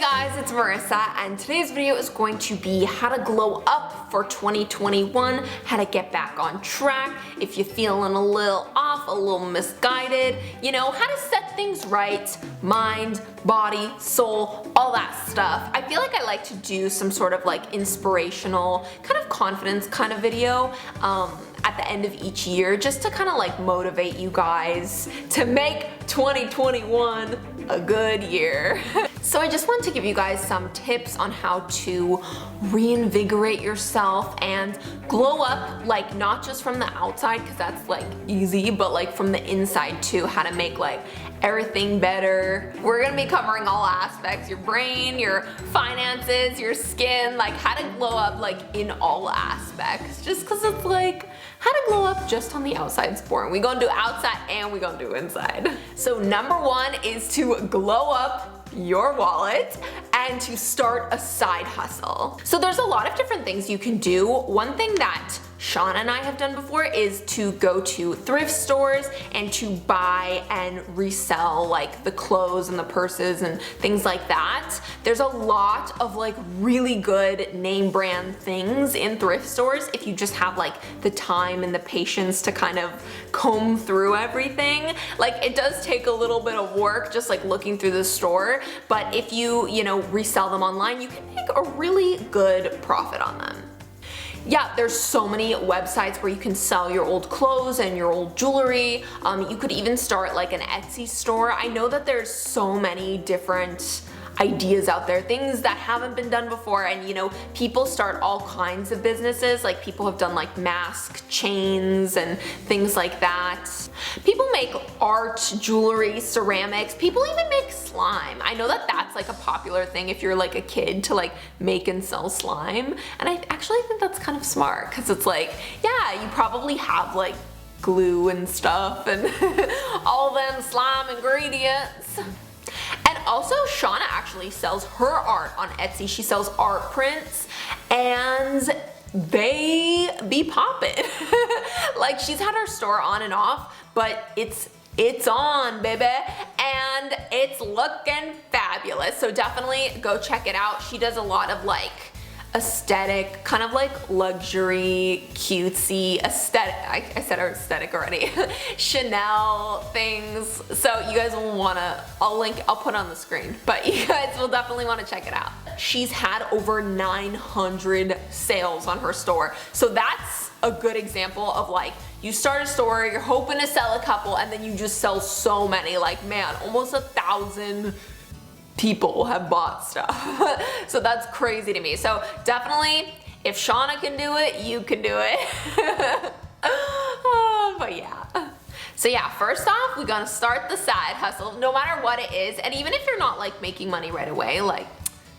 guys, it's Marissa, and today's video is going to be how to glow up for 2021, how to get back on track if you're feeling a little off, a little misguided, you know, how to set things right, mind, body, soul, all that stuff. I feel like I like to do some sort of like inspirational, kind of confidence kind of video at the end of each year, just to kind of like motivate you guys to make 2021 a good year. So I just wanted to give you guys some tips on how to reinvigorate yourself and glow up, like not just from the outside, because that's like easy, but like from the inside too, how to make like everything better. We're gonna be covering all aspects, your brain, your finances, your skin, like how to glow up like in all aspects, just because it's like, how to glow up just on the outside is boring. We gonna do outside and we gonna do inside. So number one is to glow up your wallet and to start a side hustle. So there's a lot of different things you can do. One thing that Shauna and I have done before is to go to thrift stores and to buy and resell like the clothes and the purses and things like that. There's a lot of like really good name brand things in thrift stores if you just have like the time and the patience to kind of comb through everything. Like it does take a little bit of work just like looking through the store, but if you know, resell them online, you can make a really good profit on them. Yeah, there's so many websites where you can sell your old clothes and your old jewelry. You could even start like an Etsy store. I know that there's so many different ideas out there, things that haven't been done before, and you know, people start all kinds of businesses. Like people have done like mask chains and things like that. People make art, jewelry, ceramics, people even make slime. I know that that's like a popular thing if you're like a kid to like make and sell slime, and I actually think that's kind of smart because it's like, yeah, you probably have like glue and stuff and all them slime ingredients. And also Shauna actually sells her art on Etsy. She sells art prints and they be poppin'. Like she's had her store on and off, but it's on, baby, and it's looking fabulous. So definitely go check it out. She does a lot of like aesthetic, kind of like luxury, cutesy aesthetic. I said aesthetic already. Chanel things. So you guys will wanna, I'll put on the screen, but you guys will definitely wanna check it out. She's had over 900 sales on her store. So that's a good example of like, you start a store, you're hoping to sell a couple, and then you just sell so many, like man, almost 1,000 people have bought stuff. So that's crazy to me. So definitely, if Shauna can do it, you can do it. But yeah. So yeah, first off, we're gonna start the side hustle, no matter what it is. And even if you're not like making money right away, like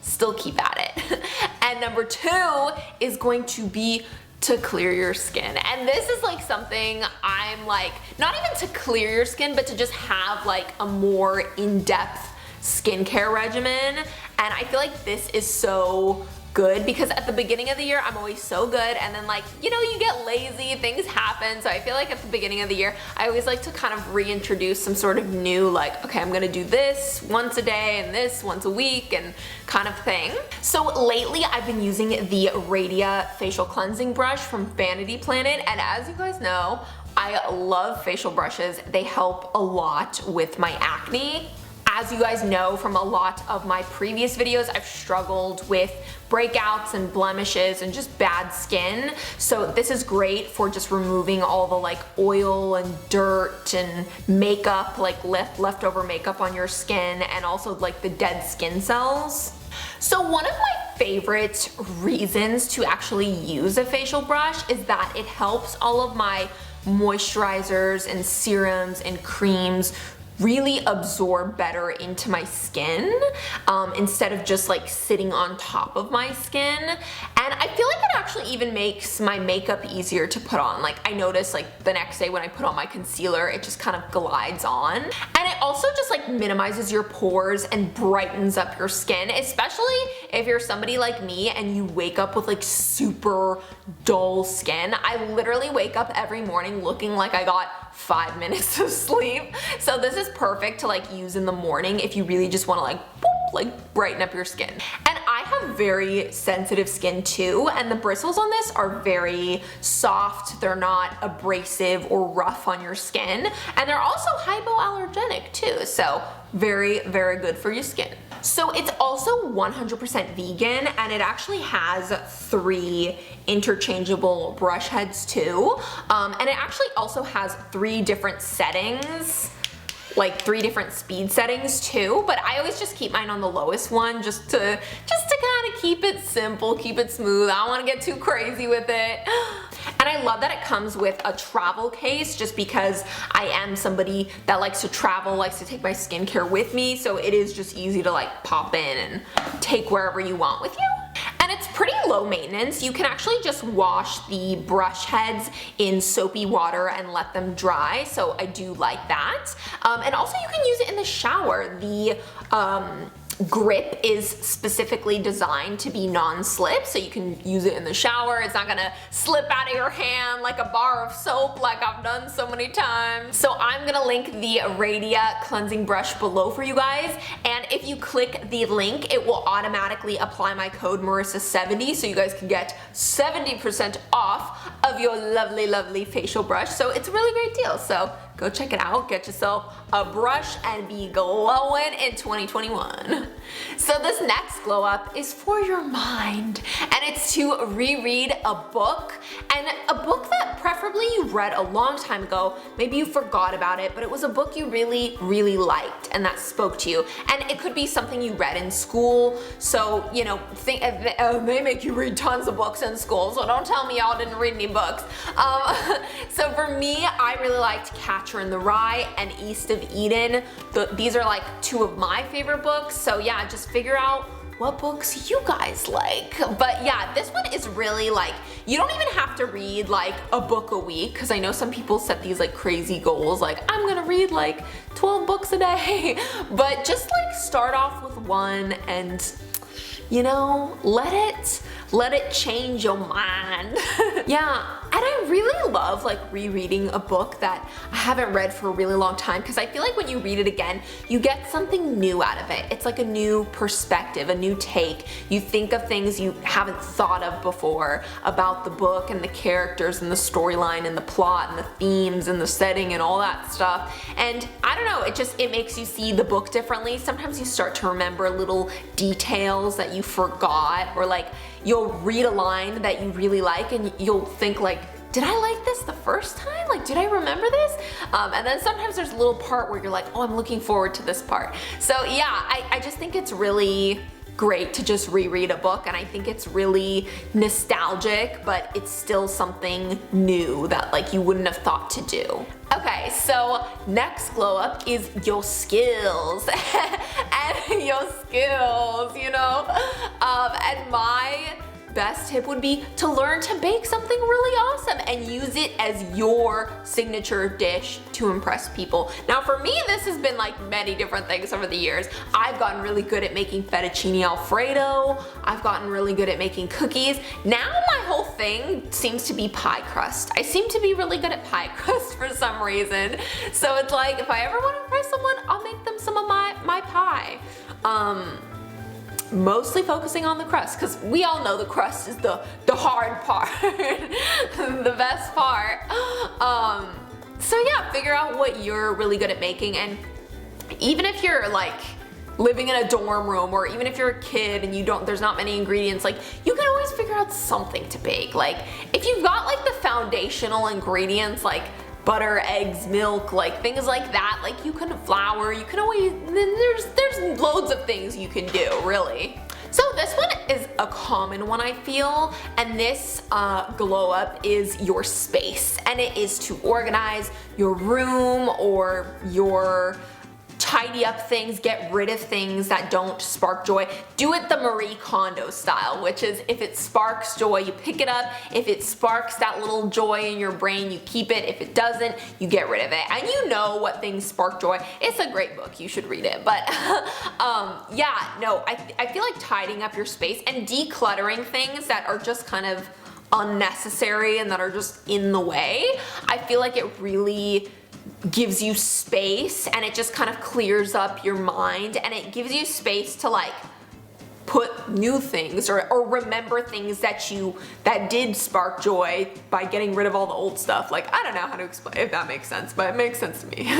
still keep at it. And number two is going to be to clear your skin. And this is like something I'm like, not even to clear your skin, but to just have like a more in-depth skincare regimen. And I feel like this is so good because at the beginning of the year I'm always so good, and then like, you know, you get lazy, things happen. So I feel like at the beginning of the year I always like to kind of reintroduce some sort of new, like, okay, I'm gonna do this once a day and this once a week and kind of thing. So lately I've been using the Reread facial cleansing brush from Vanity Planet, and as you guys know, I love facial brushes. They help a lot with my acne. As you guys know from a lot of my previous videos, I've struggled with breakouts and blemishes and just bad skin. So this is great for just removing all the like oil and dirt and makeup, like leftover makeup on your skin, and also like the dead skin cells. So one of my favorite reasons to actually use a facial brush is that it helps all of my moisturizers and serums and creams really absorb better into my skin instead of just like sitting on top of my skin. And I feel like it actually even makes my makeup easier to put on. Like I notice like the next day when I put on my concealer, it just kind of glides on. And it also just like minimizes your pores and brightens up your skin, especially if you're somebody like me and you wake up with like super dull skin. I literally wake up every morning looking like I got 5 minutes of sleep. So this is perfect to like use in the morning if you really just want to like boop, like brighten up your skin. And I have very sensitive skin too, and the bristles on this are very soft. They're not abrasive or rough on your skin, and they're also hypoallergenic too, so very, very good for your skin. So it's also 100% vegan, and it actually has 3 interchangeable brush heads too, and it actually also has 3 different settings, like 3 different speed settings too, but I always just keep mine on the lowest one just to kind of keep it simple, keep it smooth. I don't want to get too crazy with it. And I love that it comes with a travel case, just because I am somebody that likes to travel, likes to take my skincare with me, so it is just easy to like pop in and take wherever you want with you. And it's pretty low maintenance. You can actually just wash the brush heads in soapy water and let them dry, so I do like that. And also you can use it in the shower. The grip is specifically designed to be non-slip, so you can use it in the shower. It's not gonna slip out of your hand like a bar of soap like I've done so many times. So I'm gonna link the Radia cleansing brush below for you guys, and if you click the link, it will automatically apply my code Marissa70, so you guys can get 70% off of your lovely, lovely facial brush. So it's a really great deal, so go check it out, get yourself a brush and be glowing in 2021. So this next glow up is for your mind, and it's to reread a book, and a book that preferably you read a long time ago. Maybe you forgot about it, but it was a book you really, really liked and that spoke to you. And it could be something you read in school, so you know, they make you read tons of books in school, so don't tell me y'all didn't read any books. So for me, I really liked Catcher in the Rye and East of Eden. These are like 2 of my favorite books, so yeah, just figure out what books you guys like. But yeah, this one is really like, you don't even have to read like a book a week, because I know some people set these like crazy goals, like I'm gonna read like 12 books a day, but just like start off with 1 and, you know, let it change your mind. Yeah, and I really love like rereading a book that I haven't read for a really long time, because I feel like when you read it again, you get something new out of it. It's like a new perspective, a new take. You think of things you haven't thought of before about the book and the characters and the storyline and the plot and the themes and the setting and all that stuff. And I don't know, it makes you see the book differently. Sometimes you start to remember little details that you forgot, or like you'll read a line that you really like and you'll think like, did I like this the first time? Like, did I remember this? And then sometimes there's a little part where you're like, oh, I'm looking forward to this part. So yeah, I just think it's really great to just reread a book, and I think it's really nostalgic, but it's still something new that like you wouldn't have thought to do. Okay, so next glow up is your skills. And your skills, you know? And my best tip would be to learn to bake something really awesome and use it as your signature dish to impress people. Now for me, this has been like many different things over the years. I've gotten really good at making fettuccine alfredo. I've gotten really good at making cookies. Now my whole thing seems to be pie crust. I seem to be really good at pie crust for some reason. So it's like, if I ever want to impress someone, I'll make them some of my pie. Mostly focusing on the crust, because we all know the crust is the hard part, the best part. So yeah, figure out what you're really good at making, and even if you're like living in a dorm room, or even if you're a kid and there's not many ingredients, like you can always figure out something to bake. Like if you've got like the foundational ingredients, like butter, eggs, milk, like things like that, like you can flour, you can always, there's loads of things you can do, really. So this one is a common one, I feel, and this glow up is your space, and it is to organize your room or your tidy up things, get rid of things that don't spark joy. Do it the Marie Kondo style, which is if it sparks joy, you pick it up. If it sparks that little joy in your brain, you keep it. If it doesn't, you get rid of it. And you know what things spark joy. It's a great book, you should read it. But yeah, no, I feel like tidying up your space and decluttering things that are just kind of unnecessary and that are just in the way, I feel like it really gives you space, and it just kind of clears up your mind, and it gives you space to like put new things or remember things that did spark joy by getting rid of all the old stuff. Like, I don't know how to explain if that makes sense, but it makes sense to me.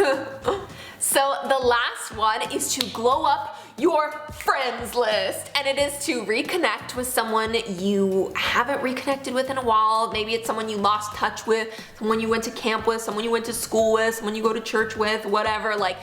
So the last one is to glow up your friends list, and it is to reconnect with someone you haven't reconnected with in a while. Maybe it's someone you lost touch with, someone you went to camp with, someone you went to school with, someone you go to church with, whatever, like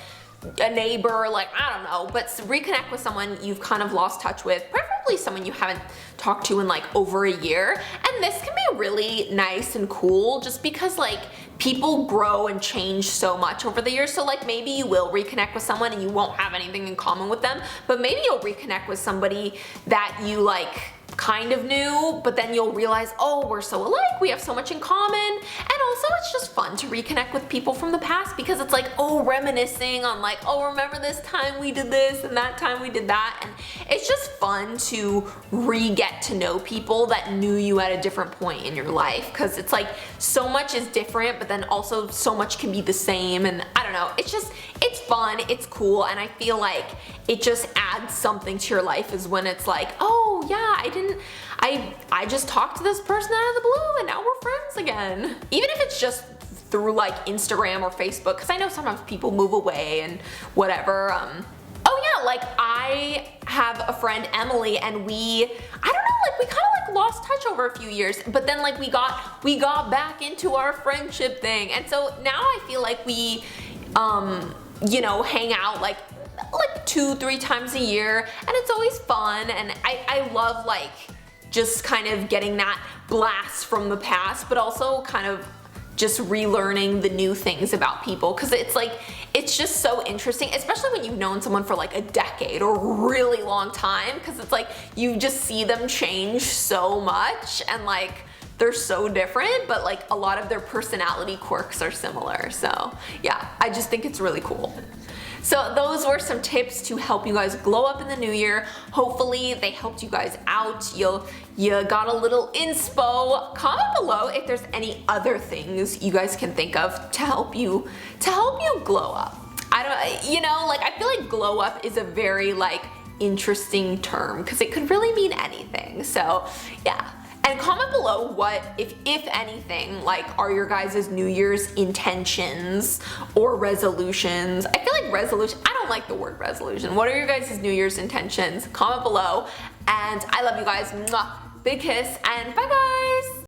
a neighbor, like, I don't know, but reconnect with someone you've kind of lost touch with, preferably someone you haven't talked to in like over a year. And this can be really nice and cool just because like people grow and change so much over the years. So like maybe you will reconnect with someone and you won't have anything in common with them, but maybe you'll reconnect with somebody that you like kind of knew, but then you'll realize, oh, we're so alike, we have so much in common. And also it's just fun to reconnect with people from the past because it's like, oh, reminiscing on like, oh, remember this time we did this and that time we did that. And it's just fun to re-get to know people that knew you at a different point in your life, because it's like so much is different, but then also so much can be the same. And I don't know, it's fun, it's cool, and I feel like it just adds something to your life is when it's like, oh yeah, I just talked to this person out of the blue and now we're friends again. Even if it's just through like Instagram or Facebook, because I know sometimes people move away and whatever. Oh yeah, like I have a friend, Emily, and we kind of like lost touch over a few years, but then like we got back into our friendship thing. And so now I feel like we, you know, hang out like 2-3 times a year, and it's always fun. And I love like just kind of getting that blast from the past, but also kind of just relearning the new things about people, because it's like, it's just so interesting, especially when you've known someone for like a decade or a really long time, because it's like you just see them change so much and like they're so different, but like a lot of their personality quirks are similar. So yeah, I just think it's really cool. So those were some tips to help you guys glow up in the new year. Hopefully they helped you guys out. You got a little inspo. Comment below if there's any other things you guys can think of to help you glow up. You know, like I feel like glow up is a very like interesting term because it could really mean anything. So yeah. And comment below what, if anything, like are your guys' New Year's intentions or resolutions. I feel like resolution, I don't like the word resolution. What are your guys' New Year's intentions? Comment below. And I love you guys. Mwah. Big kiss and bye guys.